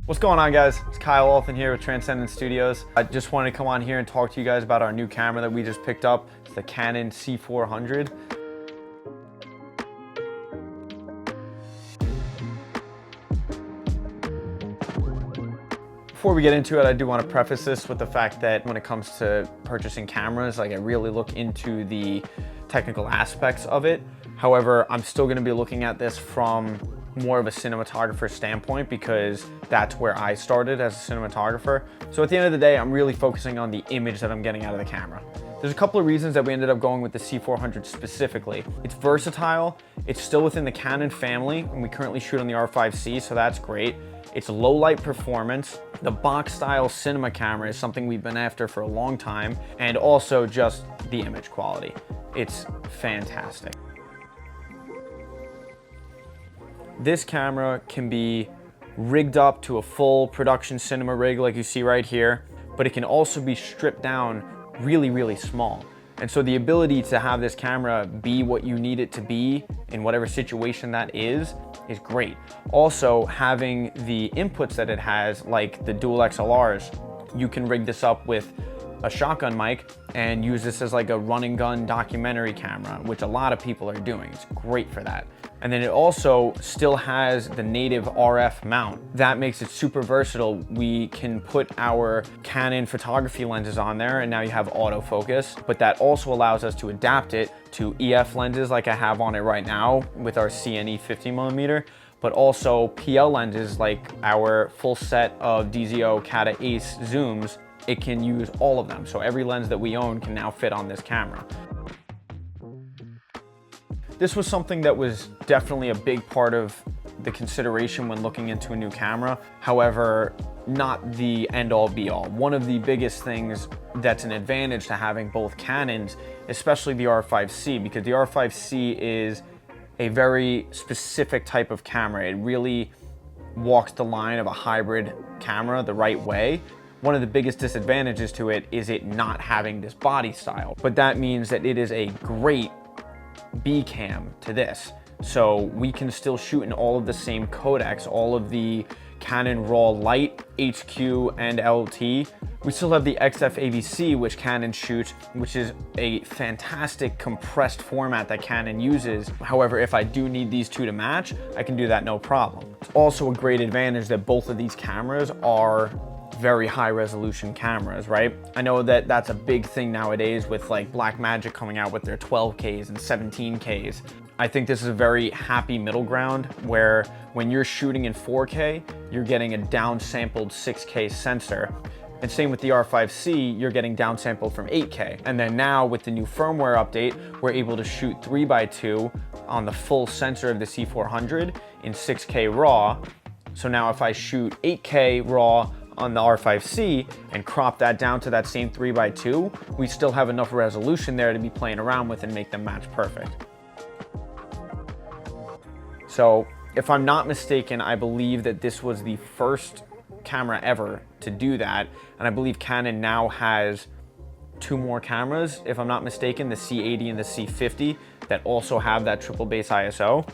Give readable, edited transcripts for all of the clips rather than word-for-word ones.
What's going on, guys? It's Kyle Alton here with Transcendent Studios. I just wanted to come on here and talk to you guys about our new camera that we just picked up. It's the Canon C400. Before we get into it, I do want to preface this with the fact that when it comes to purchasing cameras, I really look into the technical aspects of it. However, I'm still going to be looking at this from more of a cinematographer standpoint because that's where I started as a cinematographer. So at the end of the day, I'm really focusing on the image that I'm getting out of the camera. There's a couple of reasons that we ended up going with the C400 specifically. It's versatile, it's still within the Canon family, and we currently shoot on the R5C, so that's great. It's low light performance. The box style cinema camera is something we've been after for a long time, and also just the image quality. It's fantastic. This camera can be rigged up to a full production cinema rig like you see right here, but it can also be stripped down really small. And so the ability to have this camera be what you need it to be in whatever situation that is great. Also, having the inputs that it has, like the dual XLRs, you can rig this up with a shotgun mic and use this as like a run and gun documentary camera, which a lot of people are doing. It's great for that. And then it also still has the native RF mount. That makes it super versatile. We can put our Canon photography lenses on there and now you have autofocus, but that also allows us to adapt it to EF lenses like I have on it right now with our CNE 50mm, but also PL lenses like our full set of DZO Cata Ace zooms. It can use all of them. So every lens that we own can now fit on this camera. This was something that was definitely a big part of the consideration when looking into a new camera. However, not the end all be all. One of the biggest things that's an advantage to having both Canons, especially the R5C, because the R5C is a very specific type of camera. It really walks the line of a hybrid camera the right way. One of the biggest disadvantages to it is it not having this body style, but that means that it is a great B cam to this. So we can still shoot in all of the same codecs, all of the Canon RAW Light, HQ, and LT. We still have the XF AVC, which Canon shoots, which is a fantastic compressed format that Canon uses. However, if I do need these two to match, I can do that no problem. It's also a great advantage that both of these cameras are very high resolution cameras, right? I know that that's a big thing nowadays with like Blackmagic coming out with their 12Ks and 17Ks. I think this is a very happy middle ground where when you're shooting in 4K, you're getting a downsampled 6K sensor. And same with the R5C, you're getting downsampled from 8K. And then now with the new firmware update, we're able to shoot 3x2 on the full sensor of the C400 in 6K RAW. So now if I shoot 8K RAW on the R5C and crop that down to that same 3x2, we still have enough resolution there to be playing around with and make them match perfect. So if I'm not mistaken, I believe that this was the first camera ever to do that. And I believe Canon now has two more cameras, if I'm not mistaken, the C80 and the C50 that also have that triple base ISO.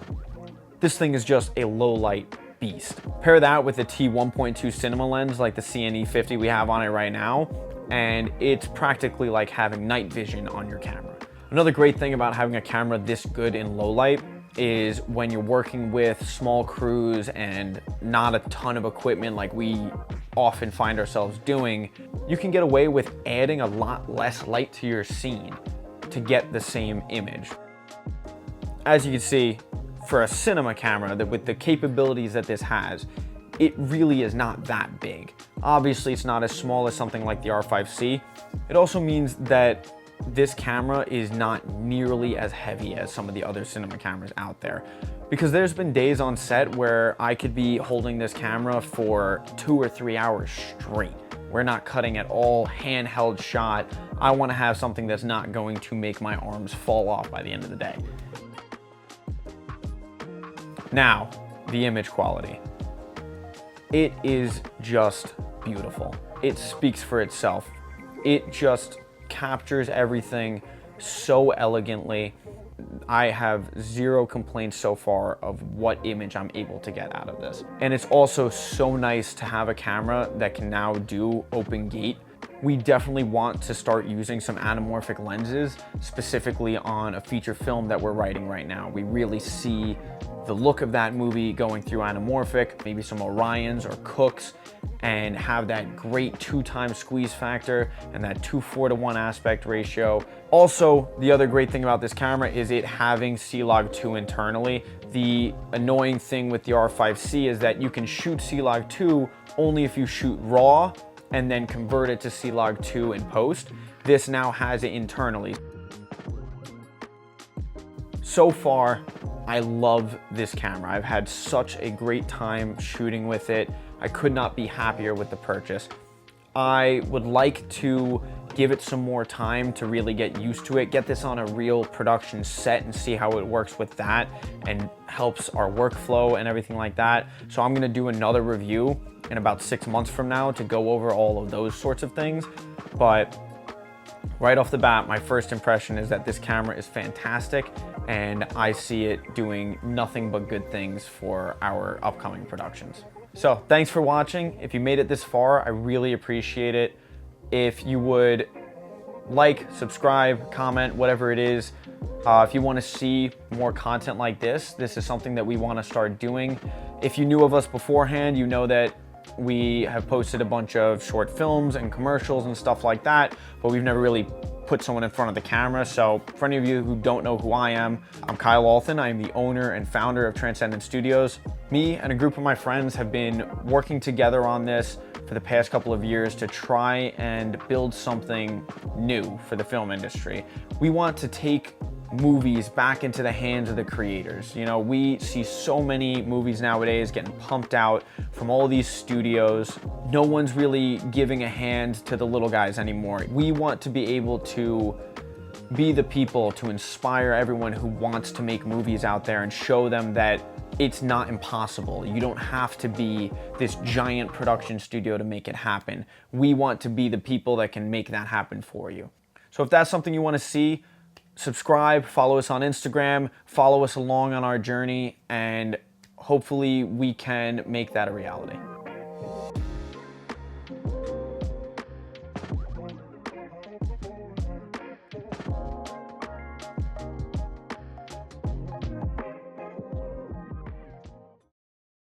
This thing is just a low light beast. Pair that with the T1.2 cinema lens like the CNE 50 we have on it right now, and it's practically like having night vision on your camera. Another great thing about having a camera this good in low light is when you're working with small crews and not a ton of equipment like we often find ourselves doing, you can get away with adding a lot less light to your scene to get the same image. As you can see, for a cinema camera, that with the capabilities that this has, it really is not that big. Obviously, it's not as small as something like the R5C. It also means that this camera is not nearly as heavy as some of the other cinema cameras out there. Because there's been days on set where I could be holding this camera for 2 or 3 hours straight. We're not cutting at all, handheld shot. I want to have something that's not going to make my arms fall off by the end of the day. Now, the image quality. It is just beautiful. It speaks for itself. It just captures everything so elegantly. I have zero complaints so far of what image I'm able to get out of this. And it's also so nice to have a camera that can now do open gate. We definitely want to start using some anamorphic lenses, specifically on a feature film that we're writing right now. We really see the look of that movie going through anamorphic, maybe some Orions or Cooks, and have that great 2x squeeze factor and that 2:4:1 aspect ratio. Also, the other great thing about this camera is it having C-Log 2 internally. The annoying thing with the R5C is that you can shoot C-Log 2 only if you shoot RAW and then convert it to C-Log 2 in post. This now has it internally. So far, I love this camera. I've had such a great time shooting with it. I could not be happier with the purchase. I would like to give it some more time to really get used to it, get this on a real production set and see how it works with that and helps our workflow and everything like that. So I'm gonna do another review in about 6 months from now to go over all of those sorts of things. But right off the bat, my first impression is that this camera is fantastic and I see it doing nothing but good things for our upcoming productions. So thanks for watching. If you made it this far, I really appreciate it. If you would like, subscribe, comment, whatever it is. If you want to see more content like this is something that we want to start doing. If you knew of us beforehand, you know that we have posted a bunch of short films and commercials and stuff like that, but we've never really put someone in front of the camera. So for any of you who don't know who I am, I'm Kyle Alton. I am the owner and founder of Transcendent Studios. Me and a group of my friends have been working together on this for the past couple of years to try and build something new for the film industry. We want to take movies back into the hands of the creators. You know, we see so many movies nowadays getting pumped out from all these studios. No one's really giving a hand to the little guys anymore. We want to be able to be the people to inspire everyone who wants to make movies out there and show them that it's not impossible. You don't have to be this giant production studio to make it happen. We want to be the people that can make that happen for you. So if that's something you want to see, subscribe, follow us on Instagram, follow us along on our journey, and hopefully we can make that a reality.